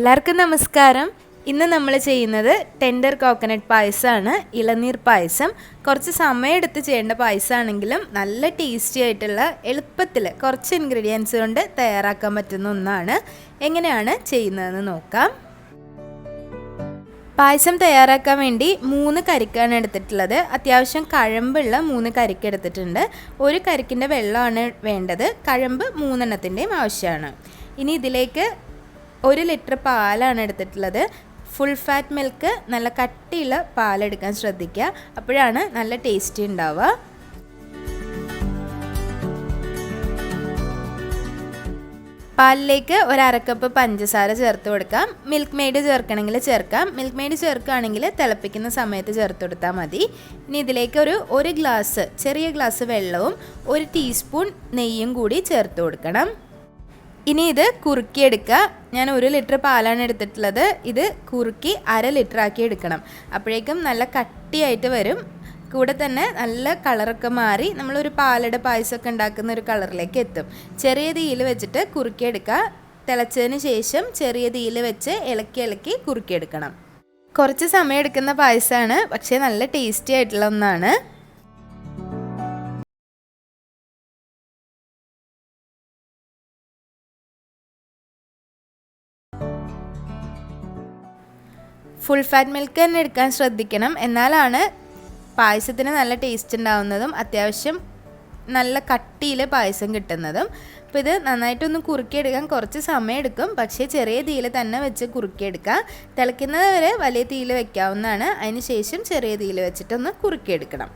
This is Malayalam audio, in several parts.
എല്ലാവർക്കും നമസ്കാരം. ഇന്ന് നമ്മൾ ചെയ്യുന്നത് ടെൻഡർ കോക്കനട്ട് പായസമാണ്, ഇളനീർ പായസം. കുറച്ച് സമയമെടുത്ത് ചെയ്യേണ്ട പായസമാണെങ്കിലും നല്ല ടേസ്റ്റി ആയിട്ടുള്ള എളുപ്പത്തിൽ കുറച്ച് ഇൻഗ്രീഡിയൻസ് കൊണ്ട് തയ്യാറാക്കാൻ പറ്റുന്ന ഒന്നാണ്. എങ്ങനെയാണ് ചെയ്യുന്നതെന്ന് നോക്കാം. പായസം തയ്യാറാക്കാൻ വേണ്ടി 3 കരിക്കാണ് എടുത്തിട്ടുള്ളത്. അത്യാവശ്യം കഴമ്പുള്ള 3 കരിക്ക് എടുത്തിട്ടുണ്ട്. ഒരു കരിക്കിൻ്റെ വെള്ളമാണ് വേണ്ടത്. കഴമ്പ് 3 എണ്ണത്തിൻ്റെയും ആവശ്യമാണ്. ഇനി ഇതിലേക്ക് 1 ലിറ്റർ പാലാണ് എടുത്തിട്ടുള്ളത്. ഫുൾ ഫാറ്റ് മിൽക്ക്, നല്ല കട്ടിയുള്ള പാലെടുക്കാൻ ശ്രദ്ധിക്കുക, അപ്പോഴാണ് നല്ല ടേസ്റ്റി ഉണ്ടാവുക. പാലിലേക്ക് 1/2 കപ്പ് പഞ്ചസാര ചേർത്ത് കൊടുക്കാം. മിൽക്ക് മെയ്ഡ് ചേർക്കണമെങ്കിൽ ചേർക്കാം. മിൽക്ക് മെയ്ഡ് ചേർക്കുകയാണെങ്കിൽ തിളപ്പിക്കുന്ന സമയത്ത് ചേർത്ത് കൊടുത്താൽ മതി. ഇനി ഇതിലേക്ക് ഒരു ഗ്ലാസ്, ചെറിയ ഗ്ലാസ് വെള്ളവും 1 ടീസ്പൂൺ നെയ്യും കൂടി ചേർത്ത് കൊടുക്കണം. ഇനി ഇത് കുറുക്കിയെടുക്കുക. ഞാൻ 1 ലിറ്റർ പാലാണ് എടുത്തിട്ടുള്ളത്. ഇത് കുറുക്കി 1/2 ലിറ്റർ ആക്കി എടുക്കണം. അപ്പോഴേക്കും നല്ല കട്ടിയായിട്ട് വരും. കൂടെ തന്നെ നല്ല കളറൊക്കെ മാറി നമ്മളൊരു പാലട പായസമൊക്കെ ഉണ്ടാക്കുന്ന ഒരു കളറിലേക്ക് എത്തും. ചെറിയ തീയിൽ വെച്ചിട്ട് കുറുക്കിയെടുക്കുക. തിളച്ചതിന് ശേഷം ചെറിയ തീയിൽ വെച്ച് ഇളക്കി കുറുക്കിയെടുക്കണം. കുറച്ച് സമയം എടുക്കുന്ന പായസമാണ്, പക്ഷേ നല്ല ടേസ്റ്റി ആയിട്ടുള്ള ഒന്നാണ്. ഫുൾ ഫാറ്റ് മിൽക്ക് തന്നെ എടുക്കാൻ ശ്രദ്ധിക്കണം, എന്നാലാണ് പായസത്തിന് നല്ല ടേസ്റ്റ് ഉണ്ടാവുന്നതും അത്യാവശ്യം നല്ല കട്ടിയിൽ പായസം കിട്ടുന്നതും. അപ്പോൾ ഇത് നന്നായിട്ടൊന്ന് കുറുക്കിയെടുക്കാൻ കുറച്ച് സമയം എടുക്കും, പക്ഷേ ചെറിയ തീയിൽ തന്നെ വെച്ച് കുറുക്കിയെടുക്കുക. തിളയ്ക്കുന്നത് വരെ വലിയ തീയിൽ വെക്കാവുന്നതാണ്. അതിന് ശേഷം ചെറിയ തീയിൽ വെച്ചിട്ടൊന്ന് കുറുക്കിയെടുക്കണം.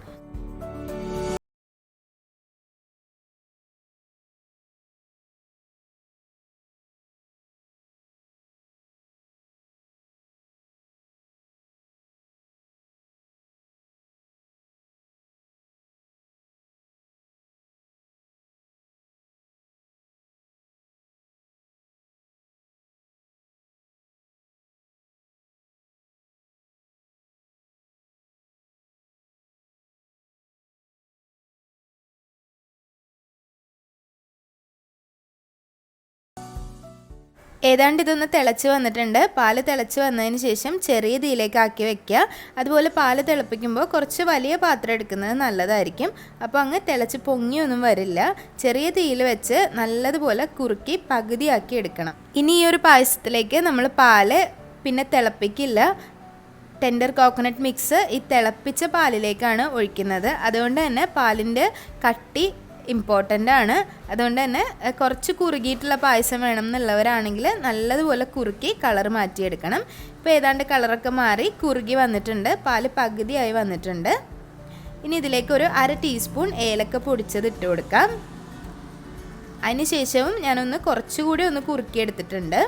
ഏതാണ്ട് ഇതൊന്ന് തിളച്ച് വന്നിട്ടുണ്ട്. പാല് തിളച്ച് വന്നതിന് ശേഷം ചെറിയ തീയിലേക്ക് ആക്കി വെക്കുക. അതുപോലെ പാല് തിളപ്പിക്കുമ്പോൾ കുറച്ച് വലിയ പാത്രം എടുക്കുന്നത് നല്ലതായിരിക്കും. അപ്പോൾ അങ്ങ് തിളച്ച് പൊങ്ങിയൊന്നും വരില്ല. ചെറിയ തീയിൽ വെച്ച് നല്ലതുപോലെ കുറുക്കി പകുതിയാക്കി എടുക്കണം. ഇനി ഈ ഒരു പായസത്തിലേക്ക് നമ്മൾ പാല് പിന്നെ തിളപ്പിക്കില്ല. ടെൻഡർ കോക്കനട്ട് മിക്സ് ഈ തിളപ്പിച്ച പാലിലേക്കാണ് ഒഴിക്കുന്നത്. അതുകൊണ്ട് തന്നെ പാലിൻ്റെ കട്ടി ഇമ്പോർട്ടൻ്റ് ആണ്. അതുകൊണ്ട് തന്നെ കുറച്ച് കുറുകിയിട്ടുള്ള പായസം വേണം എന്നുള്ളവരാണെങ്കിൽ നല്ലതുപോലെ കുറുക്കി കളർ മാറ്റിയെടുക്കണം. ഇപ്പോൾ ഏതാണ്ട് കളറൊക്കെ മാറി കുറുകി വന്നിട്ടുണ്ട്. പാല് പകുതിയായി വന്നിട്ടുണ്ട്. ഇനി ഇതിലേക്ക് 1/2 ടീസ്പൂൺ ഏലക്ക പൊടിച്ചത് ഇട്ട് കൊടുക്കാം. അതിന് ശേഷവും ഞാനൊന്ന് കുറച്ചുകൂടി ഒന്ന് കുറുക്കിയെടുത്തിട്ടുണ്ട്.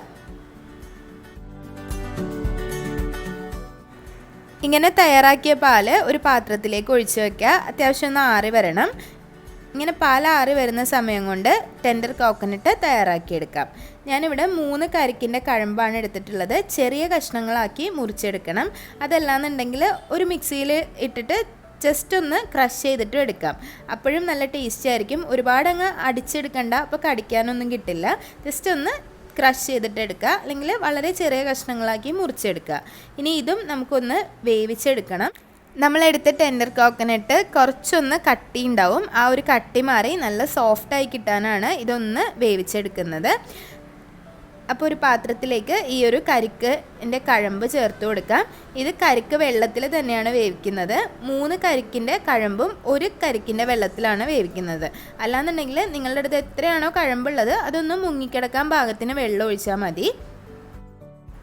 ഇങ്ങനെ തയ്യാറാക്കിയ പാല് ഒരു പാത്രത്തിലേക്ക് ഒഴിച്ച് വയ്ക്കുക. അത്യാവശ്യം ഒന്ന് ആറി വരണം. ഇങ്ങനെ പാൽ ആറി വരുന്ന സമയം കൊണ്ട് ടെൻഡർ കോക്കനട്ട് തയ്യാറാക്കിയെടുക്കാം. ഞാനിവിടെ 3 കരിക്കിൻ്റെ കഴമ്പാണ് എടുത്തിട്ടുള്ളത്. ചെറിയ കഷ്ണങ്ങളാക്കി മുറിച്ചെടുക്കണം. അതല്ലാന്നുണ്ടെങ്കിൽ ഒരു മിക്സിയിൽ ഇട്ടിട്ട് ജസ്റ്റ് ഒന്ന് ക്രഷ് ചെയ്തിട്ട് എടുക്കാം. അപ്പോഴും നല്ല ടേസ്റ്റി ആയിരിക്കും. ഒരുപാട് അങ്ങ് അടിച്ചെടുക്കണ്ട, അപ്പോൾ കടിക്കാനൊന്നും കിട്ടില്ല. ജസ്റ്റ് ഒന്ന് ക്രഷ് ചെയ്തിട്ട് എടുക്കുക, അല്ലെങ്കിൽ വളരെ ചെറിയ കഷ്ണങ്ങളാക്കി മുറിച്ചെടുക്കുക. ഇനി ഇതും നമുക്കൊന്ന് വേവിച്ചെടുക്കണം. നമ്മളെടുത്ത ടെൻഡർ കോക്കനട്ട് കുറച്ചൊന്ന് കട്ടി ഉണ്ടാവും. ആ ഒരു കട്ടി മാറി നല്ല സോഫ്റ്റായി കിട്ടാനാണ് ഇതൊന്ന് വേവിച്ചെടുക്കുന്നത്. അപ്പോൾ ഒരു പാത്രത്തിലേക്ക് ഈ ഒരു കരിക്കിൻ്റെ കഴമ്പ് ചേർത്ത് കൊടുക്കാം. ഇത് കരിക്ക് വെള്ളത്തിൽ തന്നെയാണ് വേവിക്കുന്നത്. 3 കരിക്കിൻ്റെ കഴമ്പും 1 കരിക്കിൻ്റെ വെള്ളത്തിലാണ് വേവിക്കുന്നത്. അല്ലാന്നുണ്ടെങ്കിൽ നിങ്ങളുടെ അടുത്ത് എത്രയാണോ കഴമ്പുള്ളത് അതൊന്ന് മുങ്ങിക്കിടക്കാൻ പാകത്തിന് വെള്ളം ഒഴിച്ചാൽ മതി.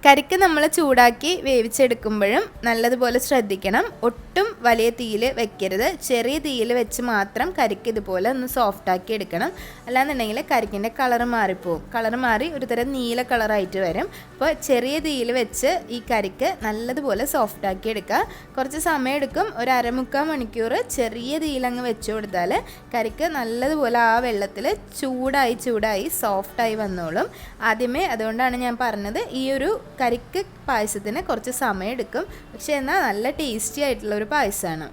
കരിക്ക് നമ്മൾ ചൂടാക്കി വേവിച്ചെടുക്കുമ്പോഴും നല്ലതുപോലെ ശ്രദ്ധിക്കണം. ഒട്ടും വലിയ തീയിൽ വെക്കരുത്. ചെറിയ തീയിൽ വെച്ച് മാത്രം കരിക്ക് ഇതുപോലെ ഒന്ന് സോഫ്റ്റാക്കി എടുക്കണം. അല്ലാന്നുണ്ടെങ്കിൽ കരിക്കിൻ്റെ കളറ് മാറിപ്പോവും. കളറ് മാറി ഒരു തരം നീല കളറായിട്ട് വരും. അപ്പോൾ ചെറിയ തീയിൽ വെച്ച് ഈ കരിക്ക് നല്ലതുപോലെ സോഫ്റ്റാക്കി എടുക്കുക. കുറച്ച് സമയം എടുക്കും. ഒരു 1/2 മണിക്കൂർ ചെറിയ തീയിലങ്ങ് വെച്ച് കൊടുത്താൽ കരിക്ക് നല്ലതുപോലെ ആ വെള്ളത്തിൽ ചൂടായി സോഫ്റ്റായി വന്നോളും. ആദ്യമേ അതുകൊണ്ടാണ് ഞാൻ പറഞ്ഞത് ഈ ഒരു കരിക്ക് പായസത്തിന് കുറച്ച് സമയം എടുക്കും, പക്ഷെ എന്നാൽ നല്ല ടേസ്റ്റി ആയിട്ടുള്ള ഒരു പായസമാണ്.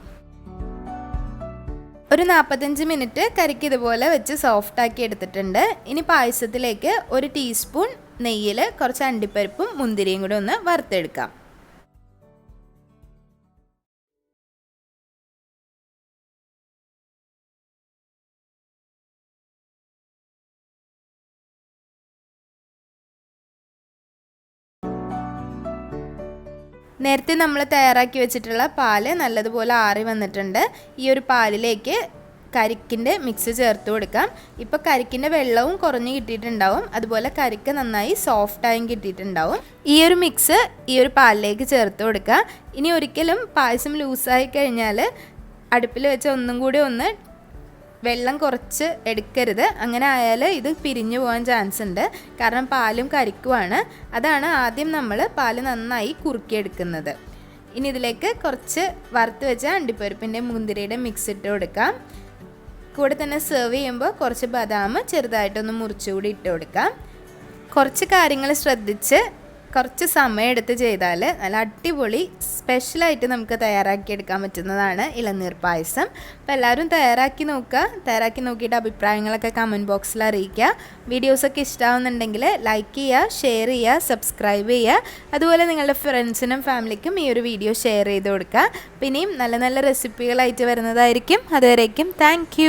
ഒരു 45 മിനിറ്റ് കരിക്ക് ഇതുപോലെ വെച്ച് സോഫ്റ്റാക്കി എടുത്തിട്ടുണ്ട്. ഇനി പായസത്തിലേക്ക് 1 ടീസ്പൂൺ നെയ്യിൽ കുറച്ച് അണ്ടിപ്പരിപ്പും മുന്തിരിയും കൂടി ഒന്ന് വറുത്തെടുക്കാം. നേരത്തെ നമ്മൾ തയ്യാറാക്കി വെച്ചിട്ടുള്ള പാല് നല്ലതുപോലെ ആറി വന്നിട്ടുണ്ട്. ഈ ഒരു പാലിലേക്ക് കരിക്കിൻ്റെ മിക്സ് ചേർത്ത് കൊടുക്കാം. ഇപ്പോൾ കരിക്കിൻ്റെ വെള്ളവും കുറഞ്ഞ് കിട്ടിയിട്ടുണ്ടാവും, അതുപോലെ കരിക്ക് നന്നായി സോഫ്റ്റായും കിട്ടിയിട്ടുണ്ടാവും. ഈ ഒരു മിക്സ് ഈ ഒരു പാലിലേക്ക് ചേർത്ത് കൊടുക്കുക. ഇനി ഒരിക്കലും പായസം ലൂസായി കഴിഞ്ഞാൽ അടുപ്പിൽ വെച്ച് ഒന്നും കൂടി ഒന്ന് വെള്ളം കുറച്ച് എടുക്കരുത്. അങ്ങനെ ആയാൽ ഇത് പിരിഞ്ഞു പോകാൻ ചാൻസ് ഉണ്ട്. കാരണം പാലും കരിക്കുമാണ്. അതാണ് ആദ്യം നമ്മൾ പാല് നന്നായി കുറുക്കിയെടുക്കുന്നത്. ഇനി ഇതിലേക്ക് കുറച്ച് വറുത്ത് വെച്ച അണ്ടിപ്പരിപ്പിൻ്റെ മുന്തിരിയുടെ മിക്സ് ഇട്ട് കൊടുക്കാം. കൂടെ തന്നെ സെർവ് ചെയ്യുമ്പോൾ കുറച്ച് ബദാം ചെറുതായിട്ടൊന്ന് മുറിച്ചുകൂടി ഇട്ട് കൊടുക്കാം. കുറച്ച് കാര്യങ്ങൾ ശ്രദ്ധിച്ച് കുറച്ച് സമയം എടുത്ത് ചെയ്താൽ നല്ല അടിപൊളി സ്പെഷ്യലായിട്ട് നമുക്ക് തയ്യാറാക്കിയെടുക്കാൻ പറ്റുന്നതാണ് ഇളനീർ പായസം. അപ്പോൾ എല്ലാവരും തയ്യാറാക്കി നോക്കുക. തയ്യാറാക്കി നോക്കിയിട്ട് അഭിപ്രായങ്ങളൊക്കെ കമൻറ്റ് ബോക്സിൽ അറിയിക്കുക. വീഡിയോസൊക്കെ ഇഷ്ടമാവുന്നുണ്ടെങ്കിൽ ലൈക്ക് ചെയ്യുക, ഷെയർ ചെയ്യുക, സബ്സ്ക്രൈബ് ചെയ്യുക. അതുപോലെ നിങ്ങളുടെ ഫ്രണ്ട്സിനും ഫാമിലിക്കും ഈ ഒരു വീഡിയോ ഷെയർ ചെയ്ത് കൊടുക്കുക. പിന്നെയും നല്ല നല്ല റെസിപ്പികളായിട്ട് വരുന്നതായിരിക്കും. അതുവരേക്കും താങ്ക്